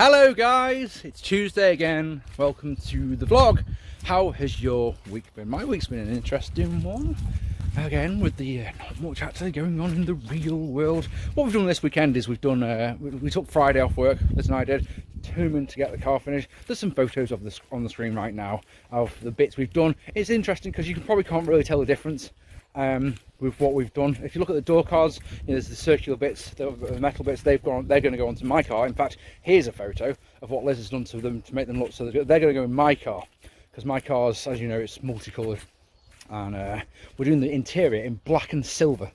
Hello guys, it's Tuesday again. Welcome to the vlog. How has your week been? My week's been an interesting one. Again, with the not much actually going on in the real world. What we've done this weekend is we've done we took Friday off work. Liz and I did, determined to get the car finished. There's some photos of this on the screen right now of the bits we've done. It's interesting because you can't really tell the difference with what we've done. If you look at the door cards, there's the circular bits, the metal bits. They're going to go onto my car. In fact, here's a photo of what Liz has done to them to make them look so they're going to go in my car, because my car's, as you know, it's multicolored, and we're doing the interior in black and silver.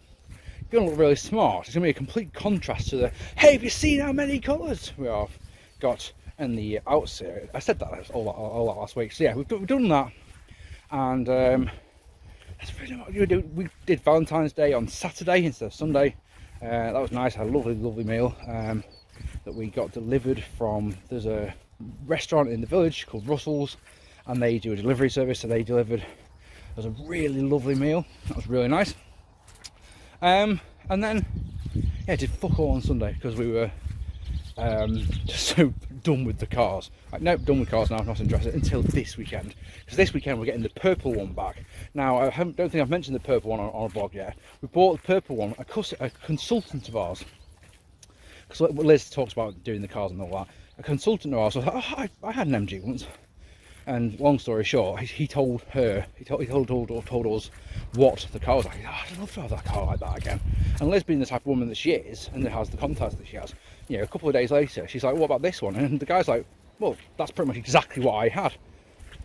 It's going to look really smart. It's going to be a complete contrast to the hey, have you seen how many colours we have got in the outside? I said that all that last week. So yeah, we've done that, and we did Valentine's Day on Saturday instead of Sunday. That was nice. I had a lovely meal that we got delivered from, there's a restaurant in the village called Russell's, and they do a delivery service, so they delivered. It was a really lovely meal. That was really nice. And then yeah, did fuck all on Sunday because we were just so done with the cars. Like, nope, done with cars now, not interested until this weekend, because this weekend we're getting the purple one back. Now I don't think I've mentioned the purple one on a blog yet. We bought the purple one, a consultant of ours, because Liz talks about doing the cars and all that. A consultant of ours was like, oh, I had an MG once, and long story short, he told us what the car was like. Oh, I'd love to have that car like that again. And Liz, being the type of woman that she is, and that has the contacts that she has, you know, a couple of days later, she's like, what about this one? And the guy's like, well, that's pretty much exactly what I had.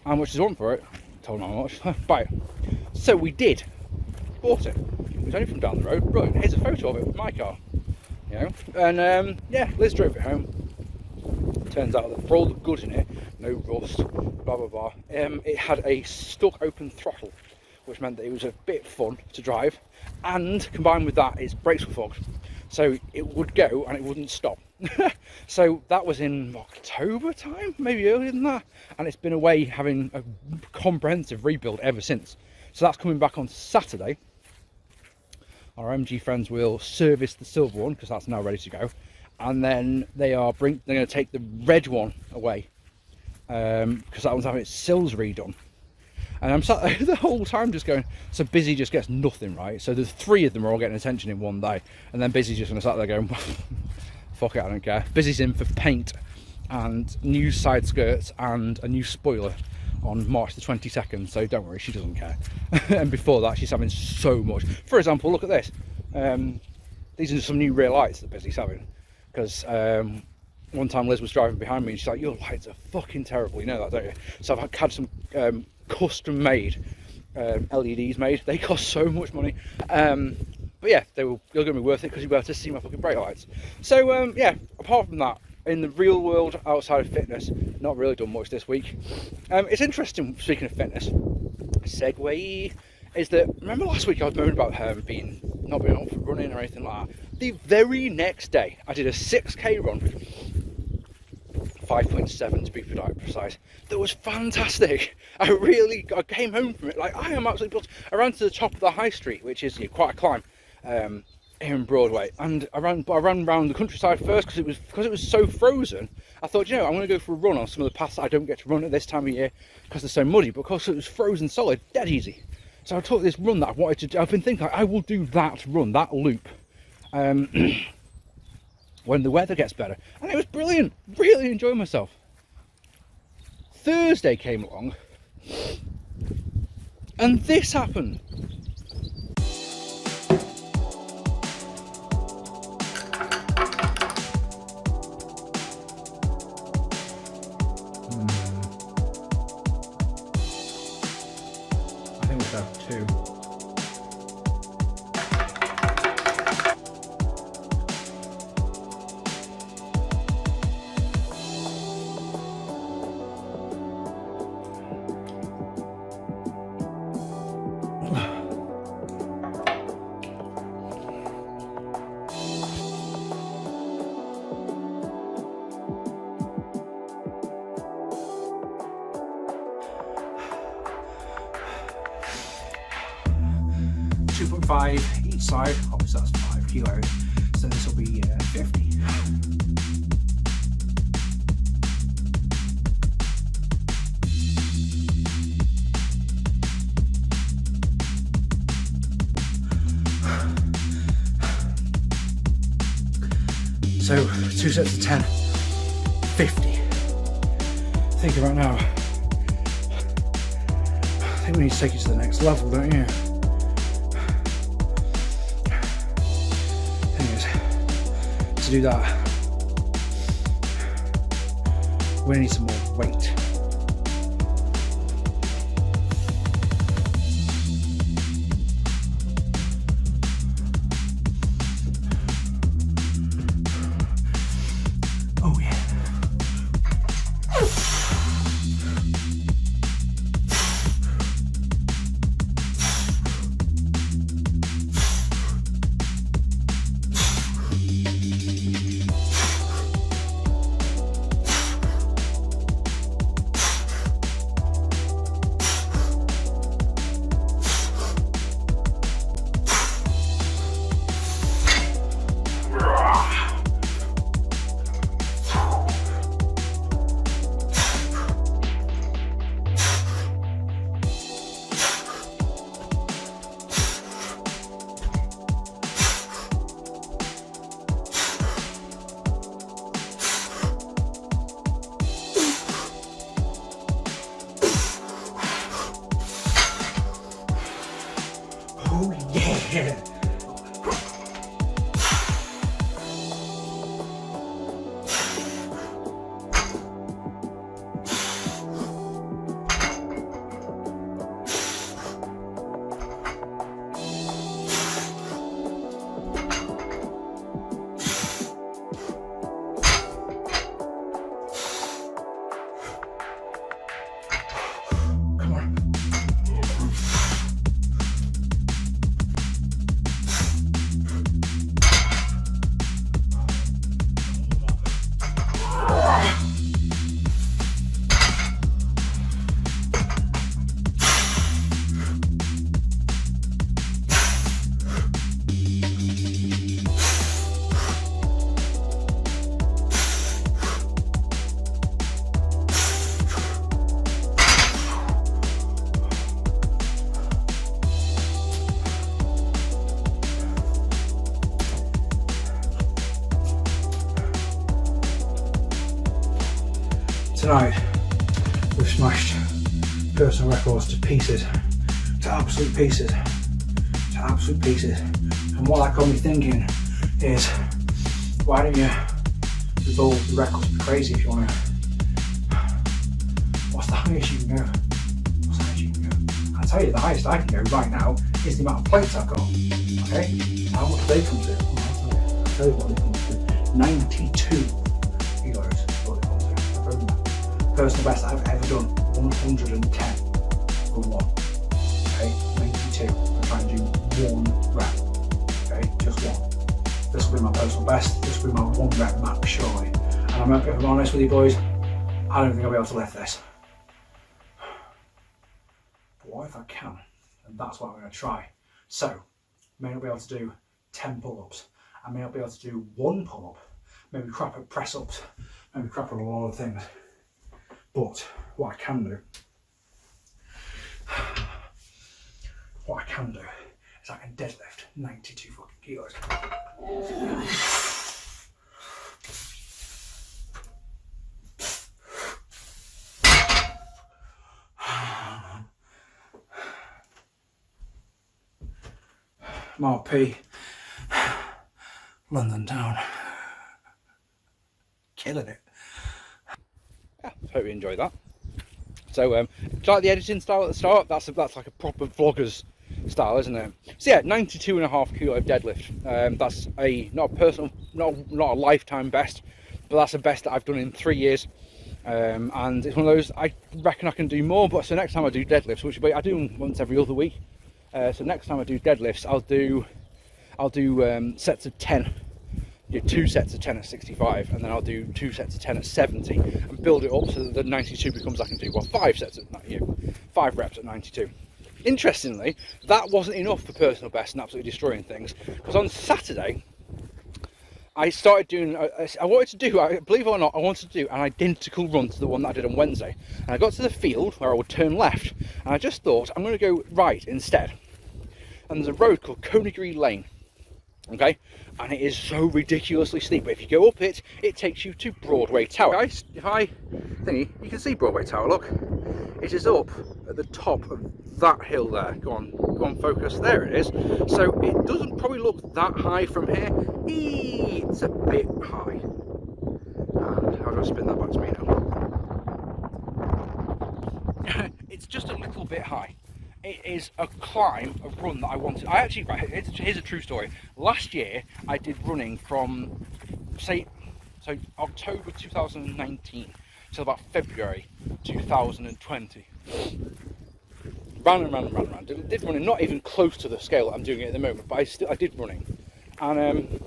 How much does he want for it? Told him how much. Buy it. So we did. Bought it. It was only from down the road. Brilliant. Here's a photo of it with my car. You know? And yeah, Liz drove it home. Turns out that for all the good in it, no rust, blah blah blah, it had a stuck open throttle, which meant that it was a bit fun to drive, and combined with that, its brakes were fogged, so it would go and it wouldn't stop. So that was in October time, maybe earlier than that, and it's been away having a comprehensive rebuild ever since. So that's coming back on Saturday. Our MG friends will service the silver one because that's now ready to go, and then they're going to take the red one away because that one's having its sills redone. And I'm sat there the whole time just going, so Busy just gets nothing right. So there's three of them are all getting attention in one day, and then Busy's just going to sat there going, fuck it, I don't care. Busy's in for paint and new side skirts and a new spoiler on March the 22nd, so don't worry, she doesn't care. And before that, she's having so much. For example, look at this. These are some new rear lights that Busy's having, because one time Liz was driving behind me and she's like, your lights are fucking terrible, you know that, don't you? So I've had some custom made LEDs made. They cost so much money, but yeah, they're going to be worth it because you'll be able to see my fucking brake lights. So yeah, apart from that, in the real world outside of fitness, not really done much this week. It's interesting, speaking of fitness, segue, is that, remember last week I was moaning about not being up for running or anything like that. The very next day I did a 6k run, 5.7 to be precise. That was fantastic. I came home from it like I am absolutely buzzed. I ran to the top of the high street, which is, you know, quite a climb here in Broadway, and I ran around the countryside first because it was so frozen. I thought, you know, I'm going to go for a run on some of the paths that I don't get to run at this time of year because they're so muddy, but because it was frozen solid, dead easy. So I took this run that I wanted to do. I've been thinking, I will do that run, that loop, when the weather gets better. And it was brilliant. Really enjoyed myself. Thursday came along, and this happened. I think we should have two. .5 each side, obviously that's 5 kilos, so this will be 50. 2 sets of 10, 50. Think about now. I think we need to take it to the next level, don't you? Thing is, to do that, we need some more weight. Oh yeah. Oh yeah! Come on. Tonight, we've smashed personal records to pieces, to absolute pieces, to absolute pieces. And what that got me thinking is, why don't you evolve the records crazy if you want to? What's the highest you can go? What's the highest you can go? I'll tell you, the highest I can go right now is the amount of plates I've got. Okay? How much do they come to? I'll tell you what they come to. 92 kilos is what they come to. Personal best I've ever done, 110. Good one. Okay, 92. I'm trying to do 1 rep. Okay, just one. This will be my personal best. This will be my 1 rep max, surely. And if I'm honest with you boys, I don't think I'll be able to lift this. But what if I can? And that's what I'm going to try. So, I may not be able to do 10 pull-ups. I may not be able to do 1 pull-up. Maybe crap at press-ups. Maybe crap at a lot of things. But what I can do is I can deadlift 92 fucking kilos. Marc'S, London town, killing it. Yeah, hope you enjoyed that. So, do you like the editing style at the start? That's like a proper vlogger's style, isn't it? So yeah, 92.5 kilo deadlift. That's not a personal, not a lifetime best, but that's the best that I've done in 3 years. And it's one of those, I reckon I can do more, but so next time I do deadlifts, which I do once every other week. So next time I do deadlifts, I'll do sets of 10. Do 2 sets of 10 at 65, and then I'll do 2 sets of 10 at 70, and build it up so that the 92 becomes I can do 5 sets at 5 reps at 92. Interestingly, that wasn't enough for personal best and absolutely destroying things, because on Saturday I started doing, I wanted to do, believe it or not, I wanted to do an identical run to the one that I did on Wednesday. And I got to the field where I would turn left, and I just thought I'm going to go right instead. And there's a road called Coney Green Lane. Okay, and it is so ridiculously steep, but if you go up it, it takes you to Broadway Tower. Guys, if I thingy, you can see Broadway Tower, look. It is up at the top of that hill there. Go on, focus, there it is. So it doesn't probably look that high from here. It's a bit high. And how do I spin that back to me now? It's just a little bit high. It is a climb, a run that I wanted. Here's a true story. Last year, I did running from, October 2019 till about February 2020. Ran. Did running, not even close to the scale that I'm doing it at the moment, but I did running. And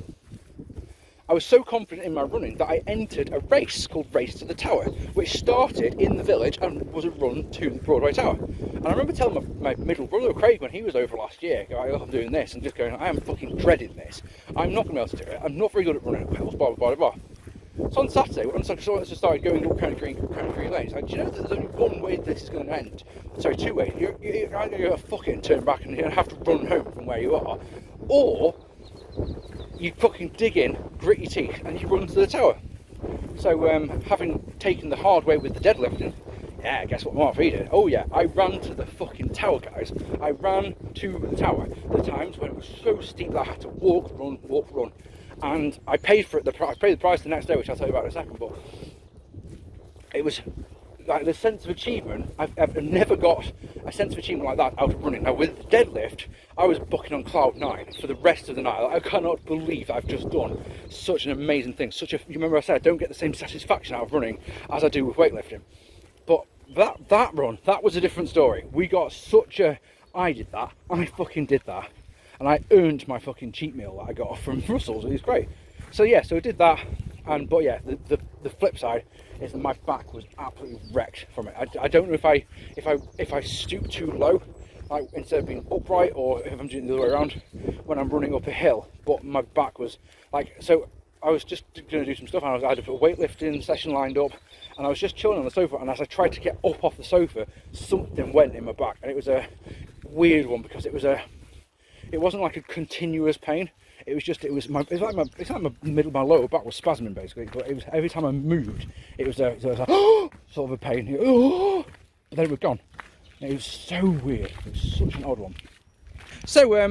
I was so confident in my running that I entered a race called Race to the Tower, which started in the village and was a run to the Broadway Tower. And I remember telling my middle brother, Craig, when he was over last year, going, I'm doing this, and just going, I am fucking dreading this. I'm not going to be able to do it. I'm not very good at running hills, blah, blah, blah, blah. So on Saturday, once I started going up County Green lanes, do you know that there's only one way this is going to end? Sorry, two ways. You're either going to fuck it and turn back and you're going to have to run home from where you are, or you fucking dig in, grit your teeth, and you run to the tower. So, having taken the hard way with the deadlifting, yeah, guess what Mark V did? Oh yeah, I ran to the fucking tower, guys. I ran to the tower. The times when it was so steep that I had to walk, run. And I paid for it. I paid the price the next day, which I'll tell you about in a second. But it was like the sense of achievement. I've never got a sense of achievement like that out of running. Now with the deadlift, I was bucking on cloud 9 for the rest of the night. I cannot believe I've just done such an amazing thing. You remember I said I don't get the same satisfaction out of running as I do with weightlifting. But that run, that was a different story. We got I did that. I fucking did that. And I earned my fucking cheat meal that I got from Russell's. It was great. So yeah, so I did that. But yeah, the flip side is that my back was absolutely wrecked from it. I don't know if I stoop too low, like instead of being upright, or if I'm doing the other way around when I'm running up a hill. But my back was like, so I was just going to do some stuff, and I had a weightlifting session lined up, and I was just chilling on the sofa, and as I tried to get up off the sofa, something went in my back, and it was a weird one because it wasn't like a continuous pain. It's like my lower back was spasming basically, but it was every time I moved, it was like sort of a pain. But then it was gone. It was so weird. It was such an odd one. So I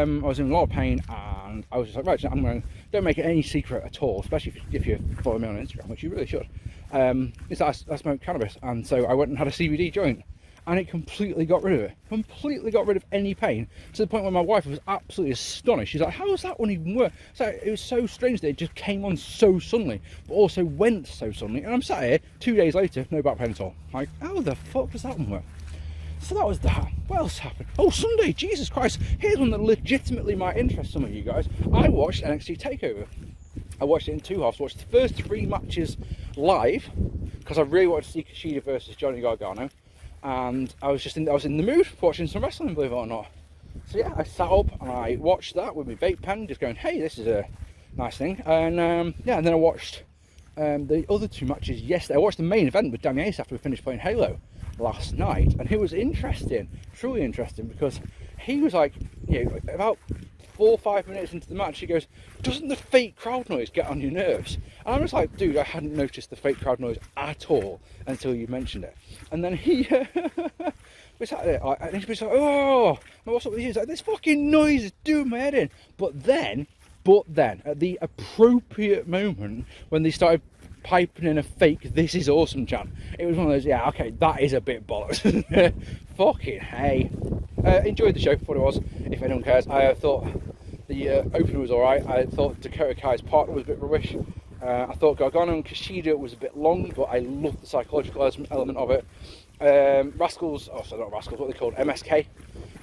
was in a lot of pain, and I was just like, right, don't make it any secret at all, especially if you follow me on Instagram, which you really should. Is that I smoke cannabis, and so I went and had a CBD joint. And it completely got rid of it. Completely got rid of any pain, to the point where my wife was absolutely astonished. She's like, how does that one even work? So it was so strange that it just came on so suddenly, but also went so suddenly. And I'm sat here 2 days later, no back pain at all. Like, how the fuck does that one work? So that was that. What else happened? Oh, Sunday, Jesus Christ. Here's one that legitimately might interest some of you guys. I watched Nxt Takeover. I watched it in two halves. Watched the first 3 matches live, because I really wanted to see Kushida versus Johnny Gargano. And I was in the mood for watching some wrestling, believe it or not. So yeah, I sat up and I watched that with my vape pen, just going, hey, this is a nice thing. And and then I watched the other 2 matches yesterday. I watched the main event with Danny Ace after we finished playing Halo last night, and it was interesting, truly interesting, because he was like, about 4 or 5 minutes into the match, he goes, doesn't the fake crowd noise get on your nerves? And I was like, dude, I hadn't noticed the fake crowd noise at all until you mentioned it. And then he was sat there, and he was like, oh, what's up with you? He's like, this fucking noise is doing my head in. But then, at the appropriate moment, when they started piping in a fake "this is awesome" chant, it was one of those, yeah, okay, that is a bit bollocks. Fucking hey. Enjoyed the show for what it was, if anyone cares. I thought the opener was alright. I thought Dakota Kai's partner was a bit rubbish. I thought Gargano and Kushida was a bit long, but I loved the psychological element of it. Rascals, not Rascals, what they called, MSK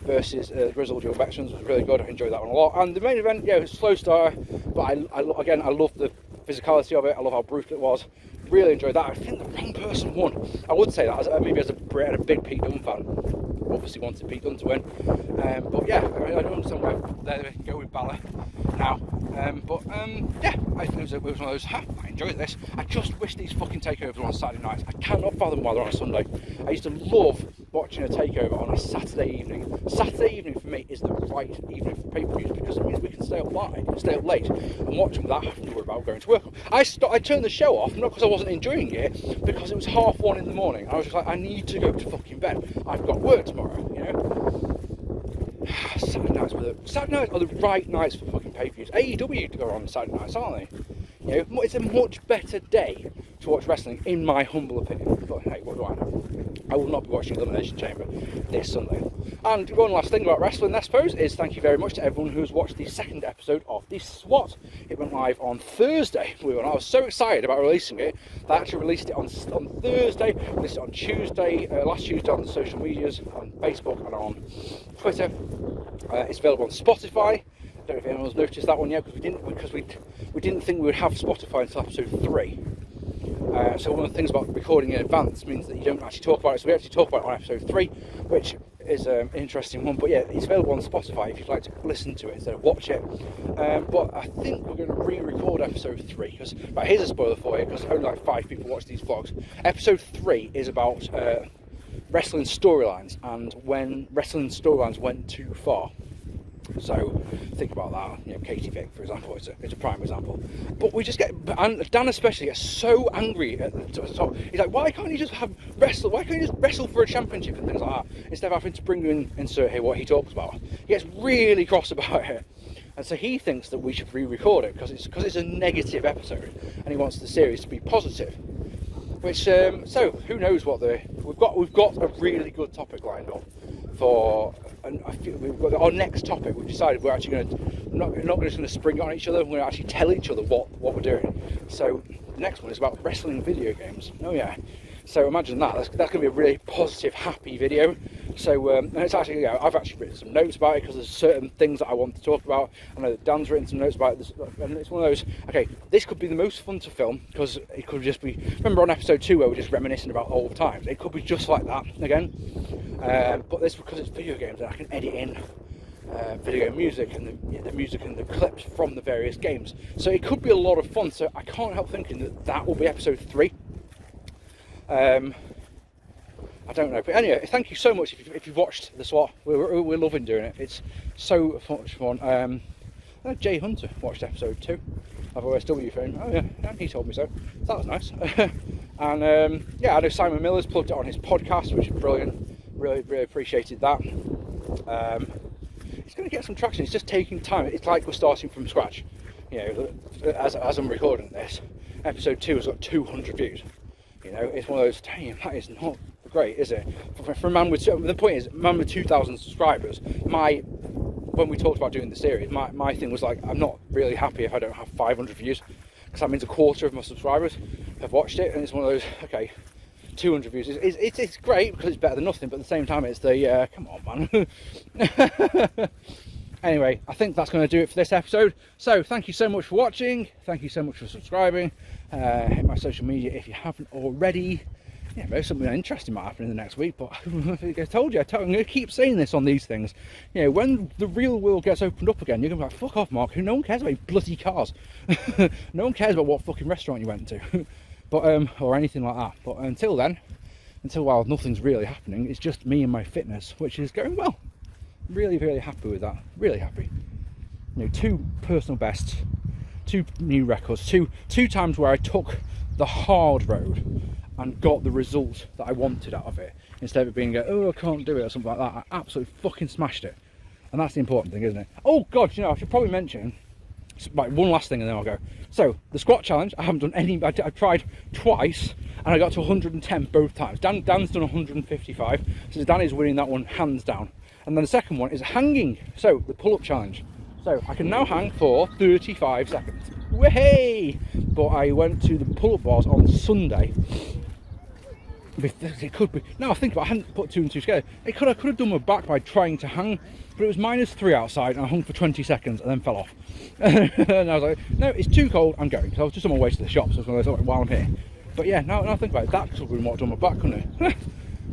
versus Grizzled Young Veterans was really good. I enjoyed that one a lot. And the main event, yeah, it was a slow starter, but I love the physicality of it. I love how brutal it was. Really enjoyed that. I think the wrong person won. I would say that maybe as a big Pete Dunne fan. Obviously wanted Pete Dunne to win. But yeah, I don't understand where they can go with Balor now. I think it was one of those, I enjoyed this. I just wish these fucking takeovers were on Saturday nights. I cannot fathom why they're on a Sunday. I used to love watching a takeover on a Saturday evening. Saturday evening for me is the right evening for pay-per-views because it means we can stay up late and watch them without having to worry about going to work. I turned the show off, not because I wasn't enjoying it, because it was 1:30 in the morning. I was just like, I need to go to fucking bed. I've got work tomorrow, you know? Saturday nights are the right nights for fucking pay-per-views. AEW are on Saturday nights, aren't they? You know, it's a much better day to watch wrestling, in my humble opinion. But hey, what do I know? I will not be watching Elimination Chamber this Sunday. And one last thing about wrestling, I suppose, is thank you very much to everyone who has watched the second episode of The SWAT. It went live on Thursday. I was so excited about releasing it that I actually released it on Thursday, released it on Tuesday, last Tuesday on the social medias, on Facebook and on Twitter. It's available on Spotify. I don't know if anyone's noticed that one yet, because we didn't think we would have Spotify until episode 3. So one of the things about recording in advance means that you don't actually talk about it. So we actually talk about it on episode 3, which is an interesting one. But yeah, it's available on Spotify if you'd like to listen to it instead of watch it. But I think we're going to re-record episode 3. But here's a spoiler for you, because only like 5 people watch these vlogs. Episode 3 is about wrestling storylines and when wrestling storylines went too far. So think about that. You know, Katie Vick, for example, it's a prime example. But we just get, and Dan especially gets so angry at the top. He's like, why can't you just wrestle? Why can't you just wrestle for a championship and things like that instead of having to bring in, insert here what he talks about? He gets really cross about it, and so he thinks that we should re-record it because it's a negative episode, and he wants the series to be positive. Which so who knows what we've got a really good topic lined up for. And I feel we've got our next topic. We've decided we're actually we're not just going to spring it on each other. We're going to actually tell each other what we're doing. So the next one is about wrestling video games. Oh yeah. So imagine that. That's going to be a really positive, happy video. So and it's actually, I've actually written some notes about it because there's certain things that I want to talk about. I know that Dan's written some notes about it, and it's one of those. Okay, this could be the most fun to film because it could just be. Remember on episode 2 where we're just reminiscing about old times? It could be just like that again. But this because it's video games and I can edit in video game music and the music and the clips from the various games. So it could be a lot of fun. So I can't help thinking that will be episode 3. I don't know, but anyway, thank you so much if you've watched the SWAT. We're loving doing it. It's so much fun. Jay Hunter watched episode 2 of OSW fame. Oh yeah, he told me so. That was nice. And yeah, I know Simon Miller's plugged it on his podcast, which is brilliant. Really appreciated that. It's going to get some traction. It's just taking time. It's like we're starting from scratch. You know, as I'm recording this, episode 2 has got 200 views. You know, it's one of those. Damn, that is not great, is it? For a man with, the point is, man with 2,000 subscribers. When we talked about doing the series, my thing was like, I'm not really happy if I don't have 500 views, because that means a quarter of my subscribers have watched it, and it's one of those. Okay, 200 views. It's great because it's better than nothing, but at the same time, it's the come on, man. Anyway, I think that's going to do it for this episode. So thank you so much for watching. Thank you so much for subscribing. Hit my social media if you haven't already. Yeah, maybe something interesting might happen in the next week, but I told you, I'm going to keep saying this on these things. You know, when the real world gets opened up again, you're going to be like, fuck off, Mark. No one cares about your bloody cars. No one cares about what fucking restaurant you went to. But or anything like that. But until then, while nothing's really happening, it's just me and my fitness, which is going well. Really happy with that. Really happy. You know, 2 personal bests, 2 new records, two times where I took the hard road and got the result that I wanted out of it, instead of it being oh, I can't do it or something like that. I absolutely fucking smashed it, and that's the important thing, isn't it? Oh god, you know, I should probably mention like one last thing and then I'll go. So the squat challenge, I haven't done any. I tried twice and I got to 110 both times. Dan's done 155, so Dan is winning that one hands down. And then the second one is hanging, so the pull-up challenge. So I can now hang for 35 seconds. Way! But I went to the pull-up bars on Sunday. It could be. Now I think about it, I hadn't put 2 and 2 together. I could have done my back by trying to hang, but it was -3 outside and I hung for 20 seconds and then fell off. And I was like, no, it's too cold, I'm going. Because I was just on my way to the shop, so I was like, while I'm here. But yeah, now I think about it, that could have been what I've done my back, couldn't it?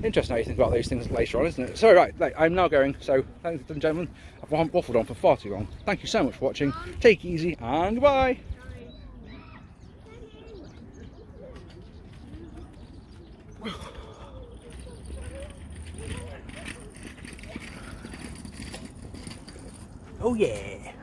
Interesting how you think about these things later on, isn't it? So right, I'm now going. So ladies and gentlemen, I've waffled on for far too long. Thank you so much for watching. Take it easy and goodbye. Oh yeah.